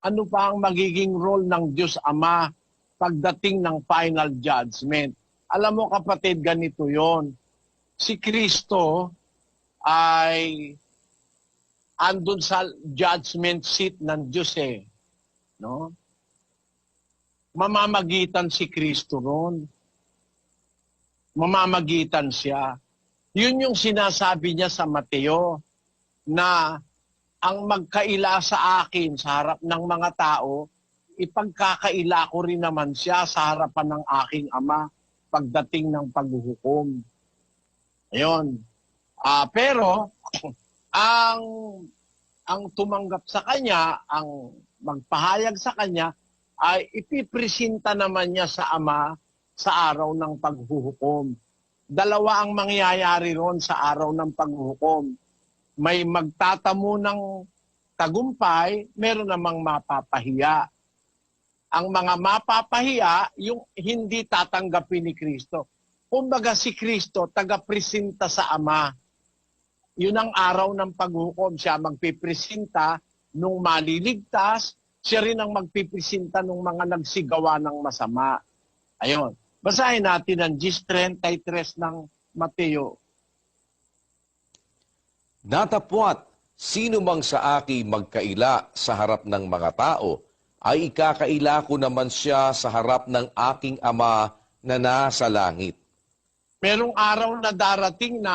ano pa ang magiging role ng Diyos Ama pagdating ng final judgment. Alam mo kapatid, ganito yon. Si Kristo ay andun sa judgment seat ng Diyos eh. No? Mamamagitan si Kristo ron. Mamamagitan siya. Yun yung sinasabi niya sa Mateo na ang magkaila sa akin sa harap ng mga tao, ipagkakaila ko rin naman siya sa harapan ng aking Ama pagdating ng paghuhukom. Ayun. Pero ang tumanggap sa kanya, ang magpahayag sa kanya, ay ipipresenta naman niya sa Ama sa araw ng paghuhukom. Dalawa ang mangyayari ron sa araw ng paghuhukom. May magtatamo ng tagumpay, meron namang mapapahiya. Ang mga mapapahiya, yung hindi tatanggapin ni Kristo. Kumbaga si Kristo, taga-presenta sa Ama. Yun ang araw ng paghukom. Siya magpipresenta nung maliligtas, siya rin ang magpipresenta nung mga nagsigawa ng masama. Ayun. Basahin natin ang 10:33 ng Mateo. Datapwat, sino mang sa akin magkaila sa harap ng mga tao, ay ikakaila ko naman siya sa harap ng aking Ama na nasa langit. Merong araw na darating na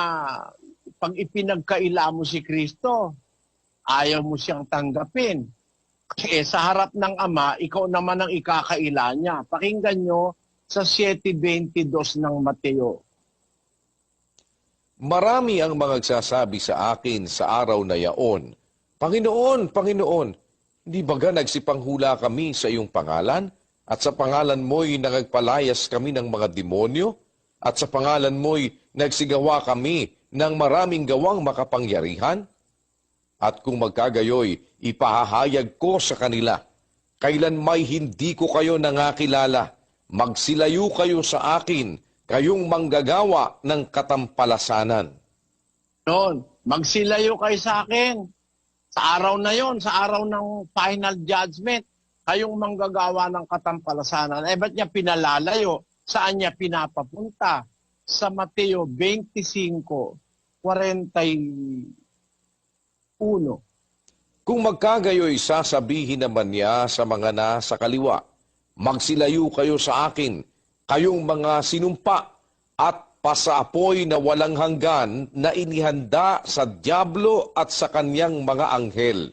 pag ipinagkaila mo si Kristo, ayaw mo siyang tanggapin. Sa harap ng Ama, ikaw naman ang ikakaila niya. Pakinggan nyo sa 7:22 ng Mateo. Marami ang mga nagsasabi sa akin sa araw na yaon, Panginoon, Panginoon, di baga nagsipanghula kami sa iyong pangalan? At sa pangalan mo'y nagpalayas kami ng mga demonyo? At sa pangalan mo'y nagsigawa kami ng maraming gawang makapangyarihan? At kung magkagayoy, ipahahayag ko sa kanila, kailan may hindi ko kayo nangakilala, magsilayo kayo sa akin, kayong manggagawa ng katampalasanan. Noon, magsilayo kayo sa akin. Sa araw na yon, sa araw ng final judgment, kayong manggagawa ng katampalasanan. Ba't niya pinalalayo? Saan niya pinapapunta? Sa Mateo 25:41. Kung magkagayoy, sasabihin naman niya sa mga nasa kaliwa, magsilayo kayo sa akin, kayong mga sinumpa at pasaapoy na walang hanggan na inihanda sa dyablo at sa kanyang mga anghel.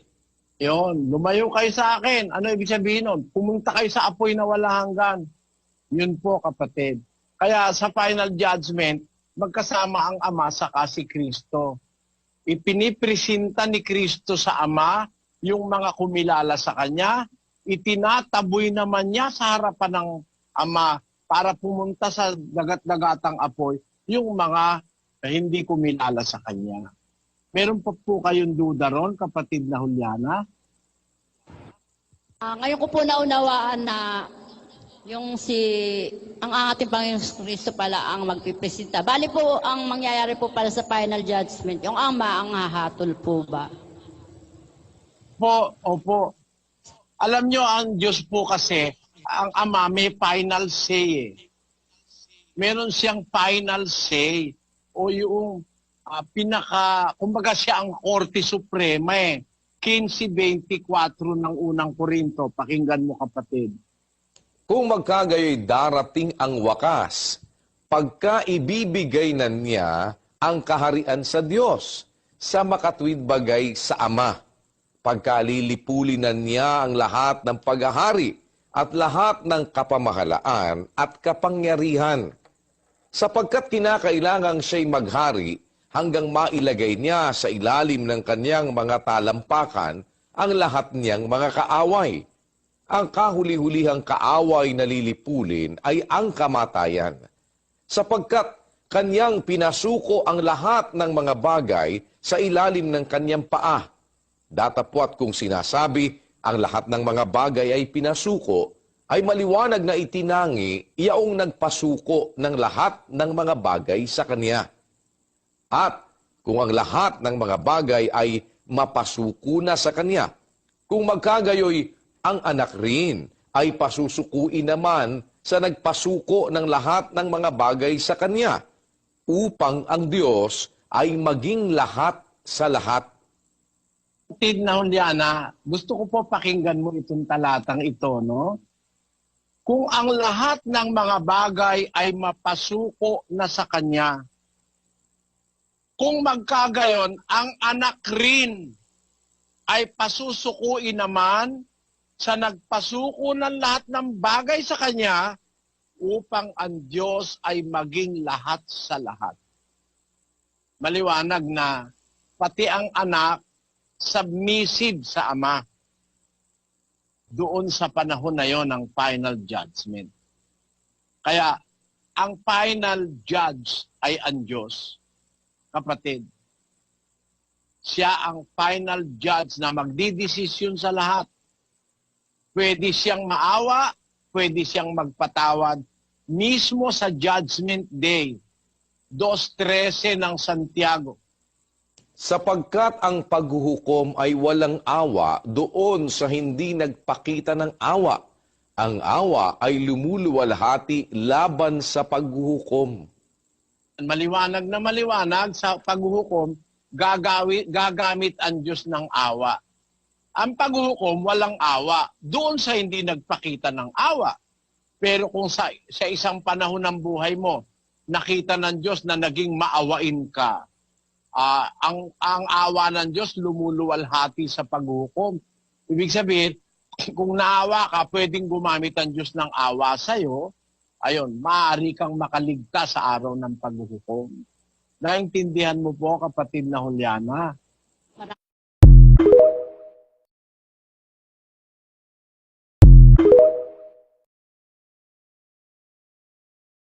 Yon, lumayo kayo sa akin. Ano ibig sabihin nun? Pumunta kayo sa apoy na walang hanggan. Yun po kapatid. Kaya sa final judgment, magkasama ang Ama saka si Kristo. Ipinipresenta ni Kristo sa Ama yung mga kumilala sa Kanya, itinataboy naman niya sa harapan ng Ama para pumunta sa dagat-dagatang apoy yung mga hindi kumilala sa Kanya. Meron pa po kayong duda ron, kapatid na Juliana? Ngayon ko po naunawaan na ang ating Panginoong Kristo pala ang magpipresenta. Bali po, ang mangyayari po pala sa final judgment, yung Ama ang hahatol po ba? Opo. Alam nyo, ang Diyos po kasi, ang Ama may final say eh. Meron siyang final say o yung kumbaga siya ang Korte Suprema eh. 15:24 ng unang Korinto. Pakinggan mo kapatid. Kung magkagayoy darating ang wakas, pagka ibibigay na niya ang kaharian sa Diyos, sa makatwid bagay sa Ama, pagka lilipulin na niya ang lahat ng paghahari at lahat ng kapamahalaan at kapangyarihan, sapagkat kinakailangang siya'y maghari hanggang mailagay niya sa ilalim ng kanyang mga talampakan ang lahat niyang mga kaaway. Ang kahuli-hulihang kaaway na lilipulin ay ang kamatayan, sapagkat kanyang pinasuko ang lahat ng mga bagay sa ilalim ng kanyang paa. Datapwat kung sinasabi ang lahat ng mga bagay ay pinasuko, ay maliwanag na itinangi iyaong nagpasuko ng lahat ng mga bagay sa kanya. At kung ang lahat ng mga bagay ay mapasuko na sa kanya, kung magkagayoy ang anak rin ay pasusukuin naman sa nagpasuko ng lahat ng mga bagay sa kanya, upang ang Diyos ay maging lahat sa lahat. Kapatid na Juliana, gusto ko po pakinggan mo itong talatang ito, no? Kung ang lahat ng mga bagay ay mapasuko na sa Kanya, kung magkagayon, ang anak rin ay pasusukuin naman sa nagpasuko ng lahat ng bagay sa Kanya upang ang Diyos ay maging lahat sa lahat. Maliwanag na pati ang anak submissive sa Ama doon sa panahon na yon ng final judgment. Kaya ang final judge ay ang Diyos. Kapatid, siya ang final judge na magdidesisyon sa lahat. Pwede siyang maawa, pwede siyang magpatawad mismo sa Judgment Day, 2:13 ng Santiago. Sapagkat ang paghuhukom ay walang awa doon sa hindi nagpakita ng awa. Ang awa ay lumuluwalhati laban sa paghuhukom. Maliwanag na maliwanag sa paghuhukom, gagamit ang Diyos ng awa. Ang paghuhukom, walang awa. Doon sa hindi nagpakita ng awa. Pero kung sa isang panahon ng buhay mo, nakita ng Diyos na naging maawain ka, ang awa ng Diyos lumuluwalhati sa paghuhukom. Ibig sabihin, kung naawa ka, pwedeng gumamit ang Diyos ng awa sa'yo, ayun, maaari kang makaligtas sa araw ng paghuhukom. Naintindihan mo po, kapatid na Juliana?